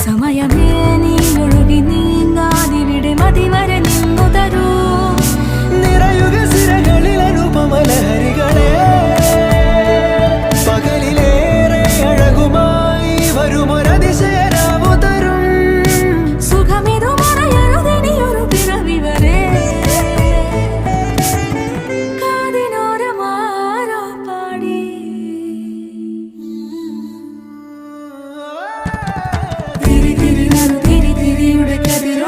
സമയമേ നീ ഒഴുകി നീങ്ങാതിവിടെ മതിവരെ നിന്നു തരൂ നിറയുക സിരകളിൽ അനുപമലഹരികളെ പകലിലേറെ അഴകുമായി വരുമൊരതിശയരാവു തരും സുഖമിതു മറയരുതിനിയൊരു പിറവി വരെ കാതിനോരമാരോ പാടി തിരി തിരി തിരിയുടെ കതിർ